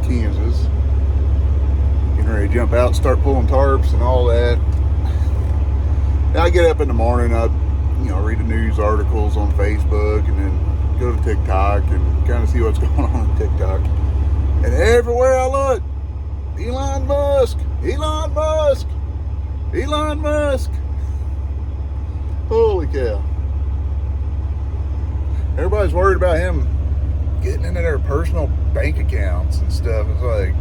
Kansas. Getting ready to jump out and start pulling tarps and all that. Now I get up in the morning, I read the news articles on Facebook and then go to TikTok and kind of see what's going on TikTok. And everywhere I look, Elon Musk, Elon Musk, Elon Musk. Holy cow. Everybody's worried about him getting into their personal bank accounts and stuff. It's like,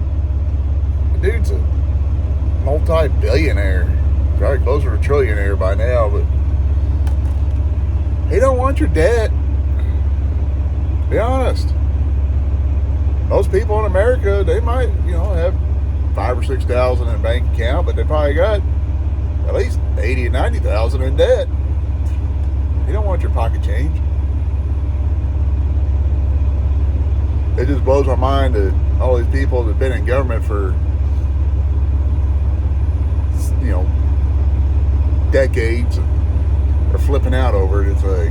the dude's a multi-billionaire. Probably closer to a trillionaire by now, but he don't want your debt. Be honest. Most people in America, they might, have 5,000 or 6,000 in a bank account, but they probably got at least 80,000 or 90,000 in debt. You don't want your pocket change. It just blows my mind that all these people that have been in government for, decades are flipping out over it. It's like,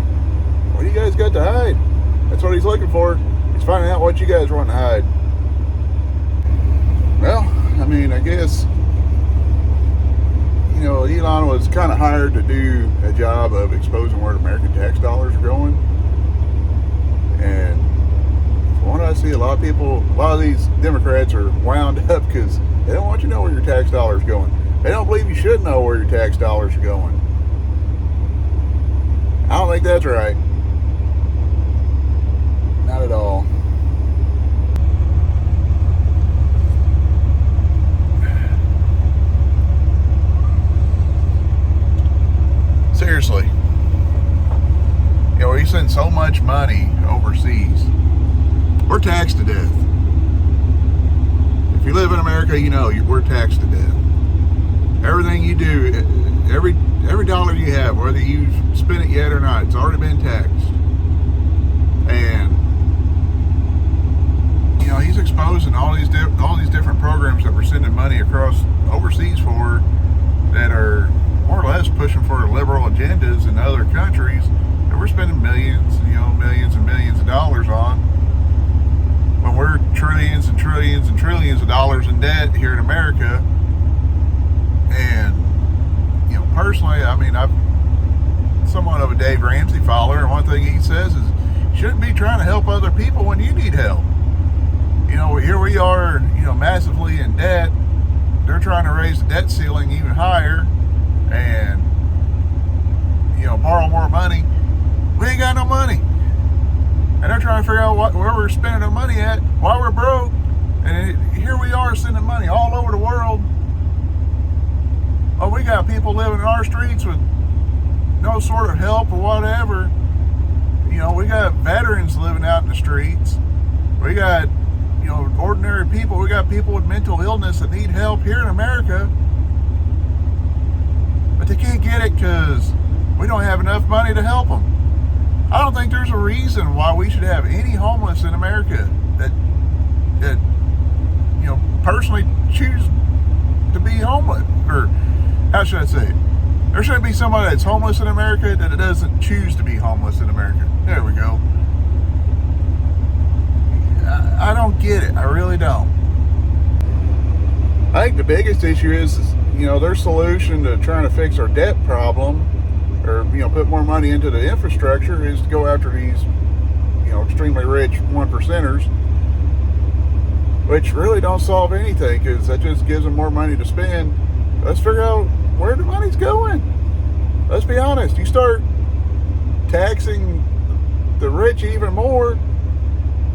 what do you guys got to hide? That's what he's looking for. He's finding out what you guys want to hide. Well, I guess, Elon was kind of hired to do a job of exposing where American tax dollars are going. And from what I see, a lot of these Democrats are wound up because they don't want you to know where your tax dollars are going. They don't believe you should know where your tax dollars are going. I don't think that's right. Not at all. Seriously. We send so much money overseas. We're taxed to death. If you live in America, we're taxed to death. Everything you do, every dollar you have, whether you spend it yet or not, it's already been taxed. And he's exposing all these different programs that we're sending money across overseas for, that are more or less pushing for liberal agendas in other countries that we're spending millions and millions of dollars on, when we're trillions and trillions and trillions of dollars in debt here in America. And personally, I'm somewhat of a Dave Ramsey follower, and one thing he says is, you shouldn't be trying to help other people when you need help. Here we are, massively in debt. They're trying to raise the debt ceiling even higher and, borrow more money. We ain't got no money. And they're trying to figure out where we're spending our money at while we're broke. And here we are sending money all over the world. Oh, we got people living in our streets with no sort of help or whatever. We got veterans living out in the streets. We got, ordinary people. We got people with mental illness that need help here in America. But they can't get it because we don't have enough money to help them. I don't think there's a reason why we should have any homeless in America that personally choose to be homeless. Or how should I say it? There shouldn't be somebody that's homeless in America that doesn't choose to be homeless in America. There we go. I don't get it. I really don't. I think the biggest issue is their solution to trying to fix our debt problem, or put more money into the infrastructure, is to go after these extremely rich 1%ers, which really don't solve anything, because that just gives them more money to spend. Let's figure out where the money's going. Let's be honest. You start taxing the rich even more,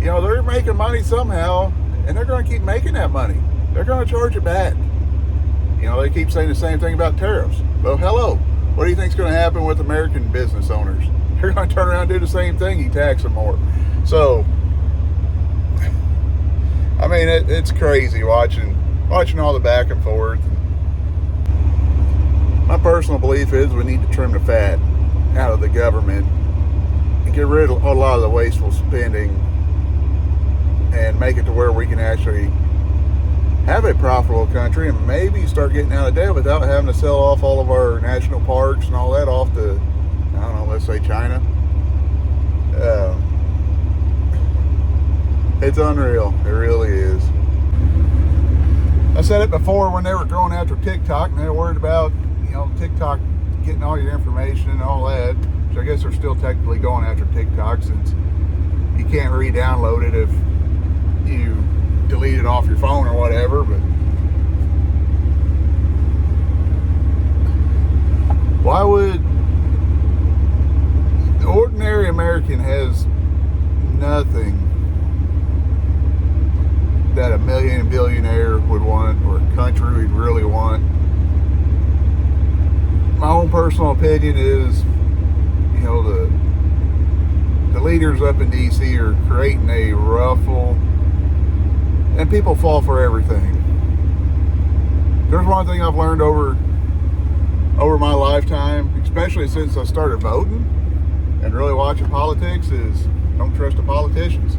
they're making money somehow, and they're going to keep making that money. They're going to charge it back. They keep saying the same thing about tariffs. Well, hello. What do you think's going to happen with American business owners? They're going to turn around and do the same thing. You tax them more. So, it's crazy watching all the back and forth. My personal belief is we need to trim the fat out of the government and get rid of a lot of the wasteful spending and make it to where we can actually have a profitable country and maybe start getting out of debt without having to sell off all of our national parks and all that off to, let's say China. It's unreal. It really is. I said it before when they were going after TikTok and they were worried about, TikTok getting all your information and all that. Which I guess they're still technically going after TikTok since you can't re-download it if you delete it off your phone or whatever. But why would the ordinary American has nothing that a million billionaire would want or a country would really want? My own personal opinion is, the leaders up in DC are creating a ruffle, and people fall for everything. There's one thing I've learned over my lifetime, especially since I started voting and really watching politics, is don't trust the politicians.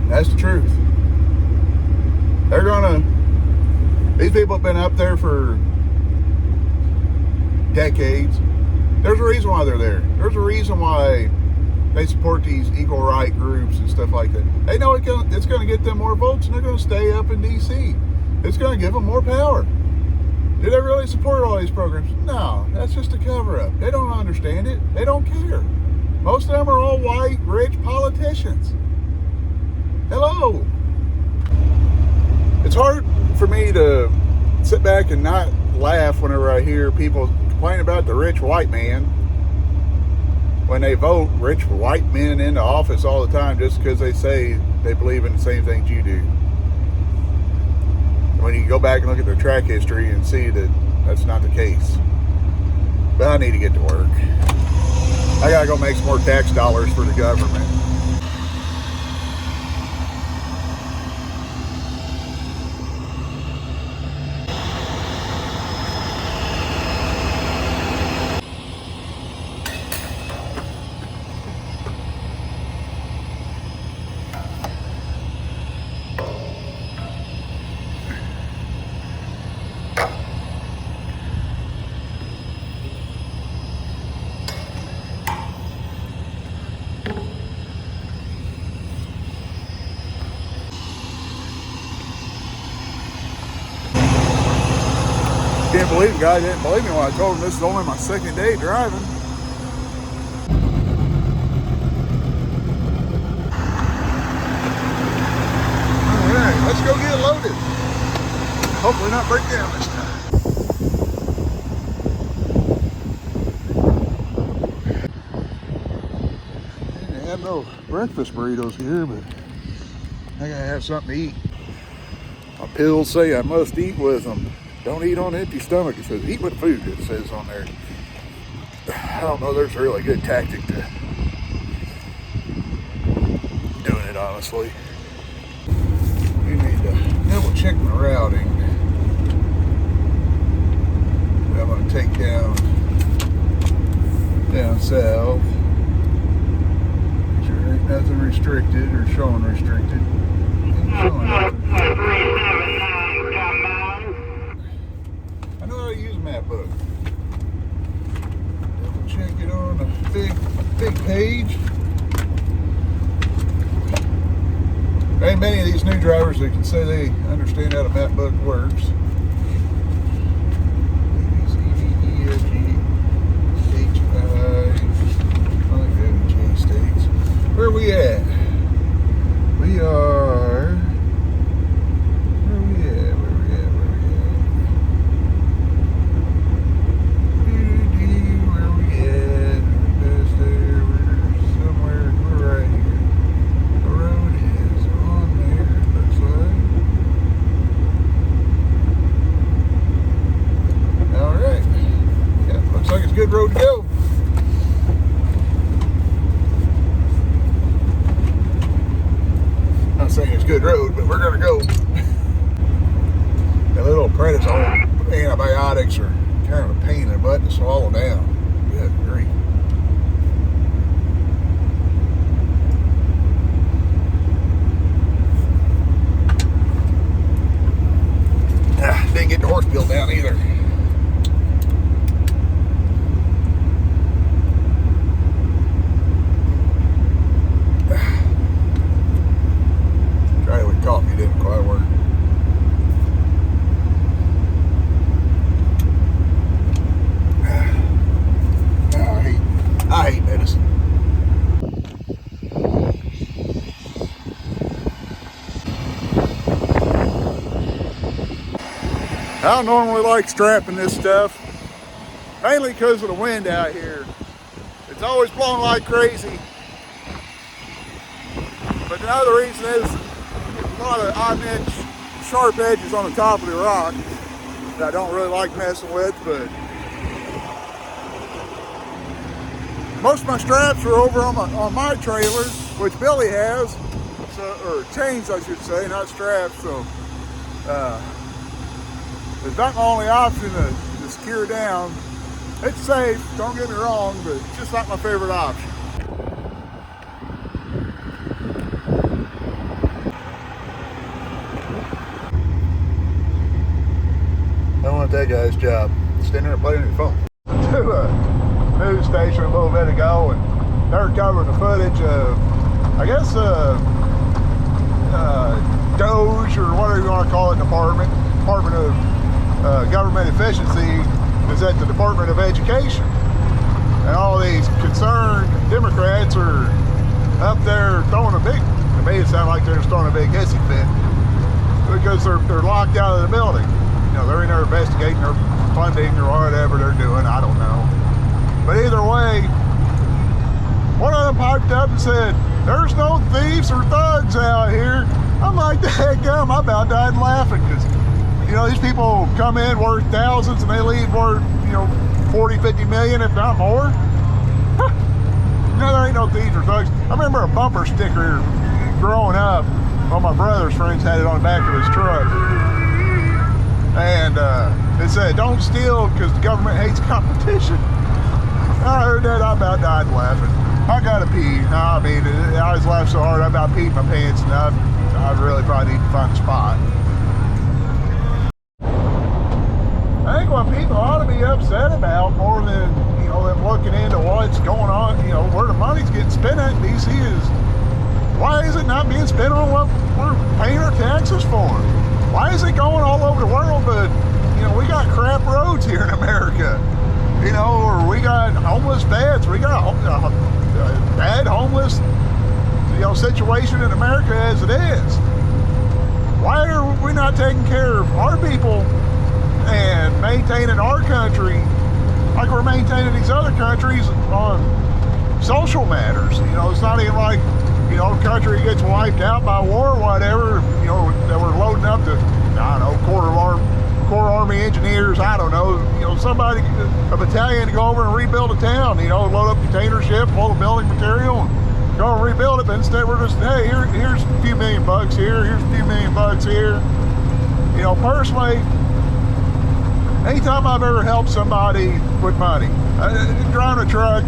That's the truth. These people have been up there for decades. There's a reason why they're there. There's a reason why they support these equal right groups and stuff like that. They know it's going to get them more votes, and they're going to stay up in D.C. It's going to give them more power. Do they really support all these programs? No, that's just a cover-up. They don't understand it. They don't care. Most of them are all white, rich politicians. Hello. It's hard for me to sit back and not laugh whenever I hear people complain about the rich white man when they vote rich white men into office all the time just because they say they believe in the same things you do. When you go back and look at their track history and see that that's not the case. But I need to get to work. I gotta go make some more tax dollars for the government. Can't believe the guy didn't believe me when I told him this is only my second day driving. Alright, let's go get loaded. Hopefully not break down this time. I didn't have no breakfast burritos here, but I gotta have something to eat. My pills say I must eat with them. Don't eat on an empty stomach. It says eat with food, it says on there. I don't know there's a really good tactic to doing it, honestly. You need to double check my routing. I'm going to take down south. Make sure there ain't nothing restricted or showing restricted. I know how to use a map book. Double check it on a big page. There ain't many of these new drivers that can say they understand how the map book works. A, B, C, D, E, F, G, H, I, J states. Where are we at? We are... good road to go. Not saying it's a good road, but we're gonna go. That little prednisone antibiotics are kind of a pain in the butt to swallow down. Good grief. Didn't get the horse built down either. I don't normally like strapping this stuff, mainly because of the wind out here. It's always blowing like crazy. But another reason is a lot of odd-edge, sharp edges on the top of the rock that I don't really like messing with, but most of my straps are over on my trailers, which Billy has, or chains I should say, not straps, so it's not my only option to secure down. It's safe, don't get me wrong, but it's just not my favorite option. I don't want that guy's job. Standing there and playing on your phone. To a news station a little bit ago, and they're covering the footage of, I guess, DOGE or whatever you want to call it, Department of Government Efficiency is at the Department of Education. And all these concerned Democrats are up there throwing a big, to me it sounds like they're just throwing a big hissy fit because they're locked out of the building. You know, they're in there investigating their funding or whatever they're doing, I don't know. But either way, one of them piped up and said, "There's no thieves or thugs out here." I'm like, the heck gum, I about died laughing because, you know, these people come in worth thousands and they leave worth, 40, 50 million, if not more. No, there ain't no thieves or thugs. I remember a bumper sticker growing up. Well, my brother's friends had it on the back of his truck. And it said, "Don't steal because the government hates competition." I heard that, I about died laughing. I gotta pee. I mean, I always laugh so hard, I about peed my pants, and I really probably need to find a spot. I think what people ought to be upset about more than, them looking into what's going on, where the money's getting spent at in DC is, why is it not being spent on what we're paying our taxes for? Why is it going all over the world, but, we got crap roads here in America, or we got homeless vets, we got a bad homeless, situation in America as it is. Why are we not taking care of our people and maintaining our country like we're maintaining these other countries on social matters? It's not even like, the country gets wiped out by war or whatever, that we're loading up to, I don't know, Corps Army engineers, I don't know, somebody, a battalion to go over and rebuild a town, load up container ship full of building material and go and rebuild it, but instead we're just, hey, here's a few $million here, here's a few $million here. Personally, anytime I've ever helped somebody with money, driving a truck,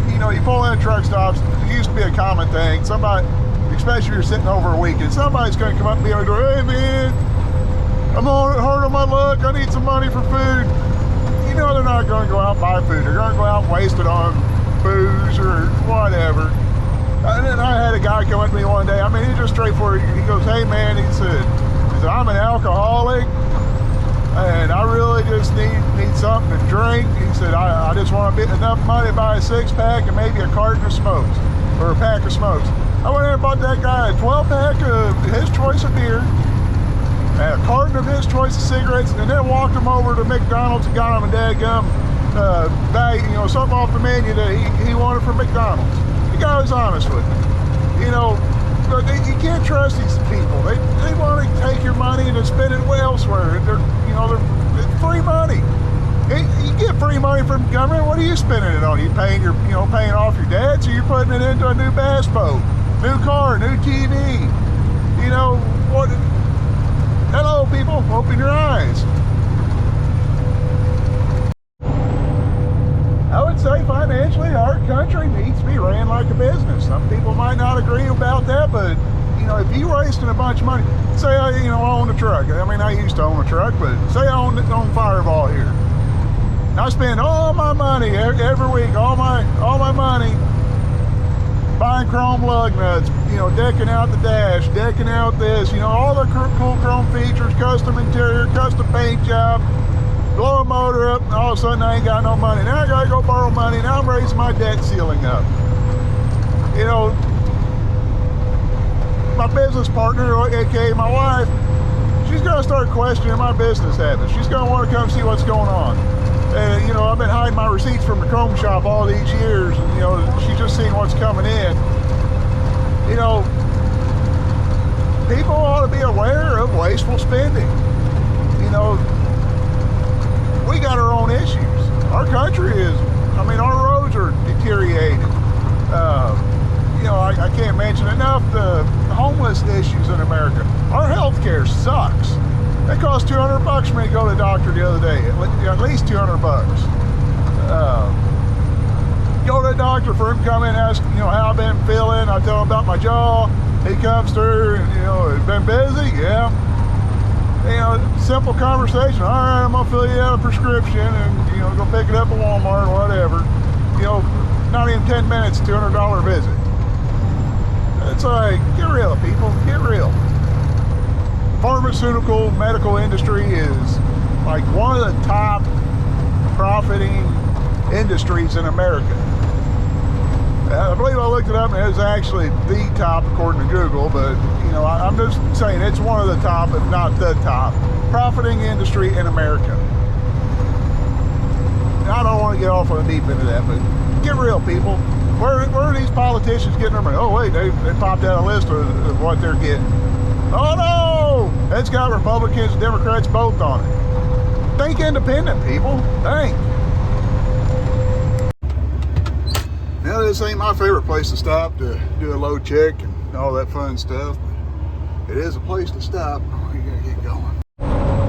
you pull in truck stops, it used to be a common thing. Somebody, especially if you're sitting over a weekend, somebody's going to come up to me and go, "Hey man, I'm hard on my luck, I need some money for food." They're not going to go out and buy food. They're going to go out and waste it on booze or whatever. And then I had a guy come up to me one day, he's just straightforward. He goes, "Hey man," he said, "I'm an alcoholic and I really just need something to drink." He said, I just want enough money to buy a 6-pack and maybe a carton of smokes, or a pack of smokes. I went there and bought that guy a 12-pack of his choice of beer, and a carton of his choice of cigarettes, and then walked him over to McDonald's and got him a dadgum bag, something off the menu that he wanted from McDonald's. The guy was honest with me. But you can't trust these people. They want to take your money and then spend it elsewhere. It's free money. You get free money from the government. What are you spending it on? You paying paying off your debt, so you're putting it into a new bass boat, new car, new TV. What? Hello, people. Open your eyes. I would say financially, our country needs to be ran like a business. Some people might not agree about that, but if you're wasting a bunch of money, say I own a truck. I used to own a truck, but say I own Fireball here. And I spend all my money every week, all my money buying chrome lug nuts, decking out the dash, decking out this, all the cool chrome features, custom interior, custom paint job. Blow a motor up, and all of a sudden I ain't got no money. Now I gotta go borrow money. Now I'm raising my debt ceiling up. My business partner, aka my wife, she's going to start questioning my business habits. She's going to want to come see what's going on. And, you know, I've been hiding my receipts from the Chrome shop all these years, and, you know, she's just seeing what's coming in. You know, people ought to be aware of wasteful spending. You know, we got our own issues. Our country is, I mean, our roads are deteriorated. You know, I can't mention enough the homeless issues in America. Our health care sucks. It cost $200 for me to go to the doctor the other day. At least $200. Go to the doctor for him to come in and ask, you know, how I've been feeling. I tell him about my jaw. He comes through and, you know, it's been busy? Yeah. You know, simple conversation. All right, I'm gonna fill you out a prescription and, you know, go pick it up at Walmart or whatever. You know, not even 10 minutes, $200 visit. It's like, get real, people, get real. Pharmaceutical, medical industry is like one of the top profiting industries in America. I believe I looked it up and it was actually the top according to Google, but you know, I'm just saying it's one of the top, if not the top, profiting industry in America. I don't want to get off on the deep end of that, but get real, people. Where are these politicians getting their money? Oh wait, they popped out a list of what they're getting. Oh no! It's got Republicans and Democrats both on it. Think independent, people. Think. Now, this ain't my favorite place to stop to do a load check and all that fun stuff, but it is a place to stop. We gotta get going.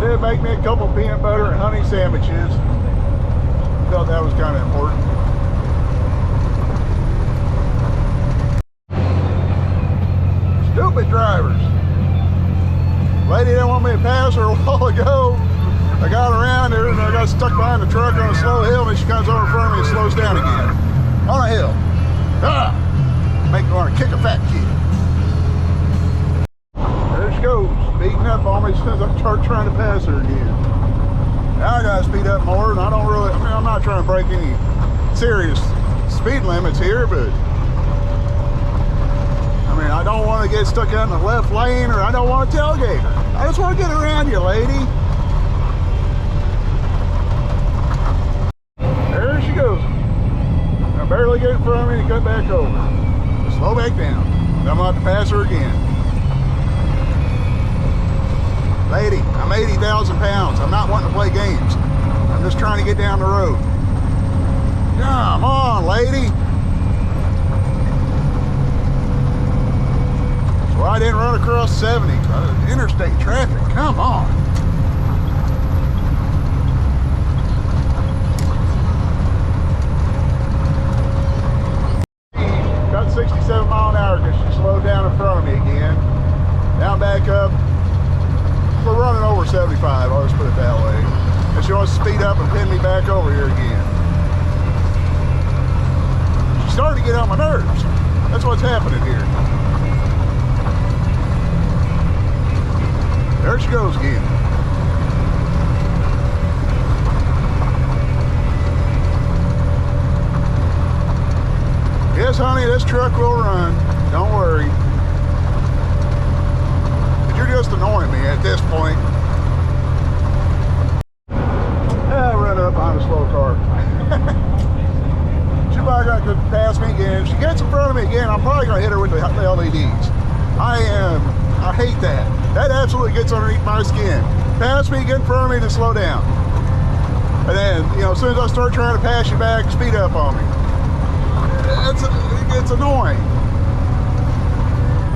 Did make me a couple peanut butter and honey sandwiches. Thought that was kind of important. Stupid drivers. Lady didn't want me to pass her a while ago. I got around her and I got stuck behind the truck on a slow hill, and she comes over in front of me and slows down again. On a hill. Make me want to kick a fat kid. There she goes, beating up on me since I start trying to pass her again. Now I gotta speed up more, and I don't really, I mean, I'm not trying to break any serious speed limits here, but I mean, I don't want to get stuck out in the left lane, or I don't want to tailgate her. I just want to get around you, lady. There she goes. I barely get in front of me to cut back over. Slow back down. I'm about to pass her again. Lady, I'm 80,000 pounds. I'm not wanting to play games. I'm just trying to get down the road. Come on, lady. So I didn't run across 70. Interstate traffic, come on. Got 67 mile an hour because she slowed down in front of me again. Now I'm back up. We're running over 75, I'll just put it that way. And she wants to speed up and pin me back over here again. She's starting to get on my nerves. That's what's happening here. There she goes again. Yes, honey, this truck will run. Don't worry. But you're just annoying me at this point. I run up on a slow car. She's probably going to pass me again. If she gets in front of me again, I'm probably going to hit her with the LEDs. I hate that. That absolutely gets underneath my skin. Pass me, get in front of me to slow down. And then, you know, as soon as I start trying to pass you back, speed up on me. It's annoying.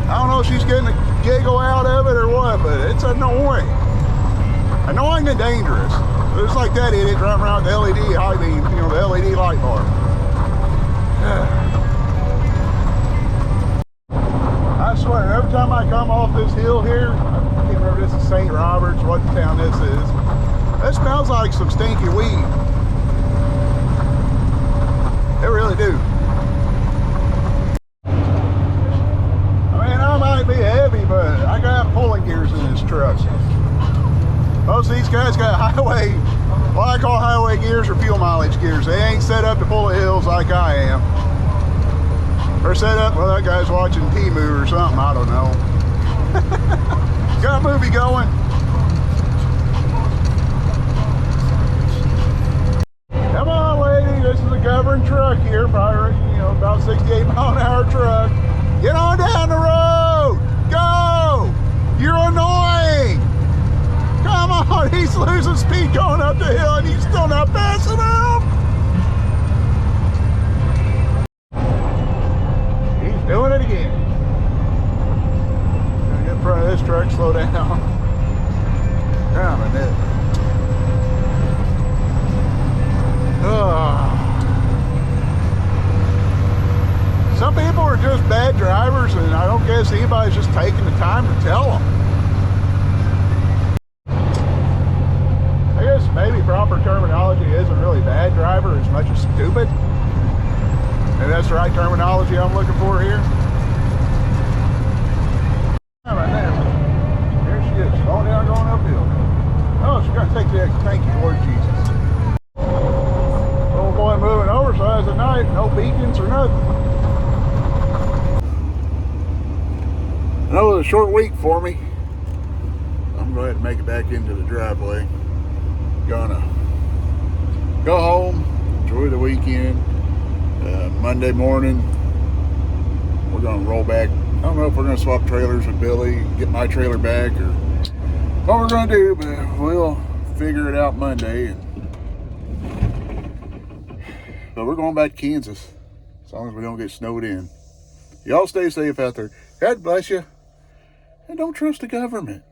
I don't know if she's getting a giggle out of it or what, but it's annoying. Annoying and dangerous. It's like that idiot driving around with the LED high beam, you know, the LED light bar. I swear, every time I come off this hill here, I can't remember if this is St. Roberts, what town this is. It smells like some stinky weed. They really do. I mean, I might be heavy, but I got pulling gears in this truck. Most of these guys got highway, what I call highway gears or fuel mileage gears. They ain't set up to pull the hills like I am. Or set up, well, that guy's watching Temu or something, I don't know. Got a movie going. This is a governed truck here, probably, about 68 mile an hour truck. Get on down the road. Go. You're annoying. Come on, he's losing speed going up the hill and he's still not passing him. He's doing it again. Gonna get in front of this truck, slow down. Damn it. Some people are just bad drivers, and I don't guess anybody's just taking the time to tell them. I guess maybe proper terminology isn't really bad driver as much as stupid. Maybe that's the right terminology I'm looking for here. Right there. There she is, slowing down, going uphill. Oh, she's gonna take the exit. Thank you, Lord Jesus. Little boy moving oversized at night, no beacons or nothing. I know it was a short week for me. I'm going to make it back into the driveway. Gonna go home, enjoy the weekend. Monday morning, we're going to roll back. I don't know if we're going to swap trailers with Billy, get my trailer back, or what we're going to do, but we'll figure it out Monday. But we're going back to Kansas, as long as we don't get snowed in. Y'all stay safe out there. God bless you. And don't trust the government.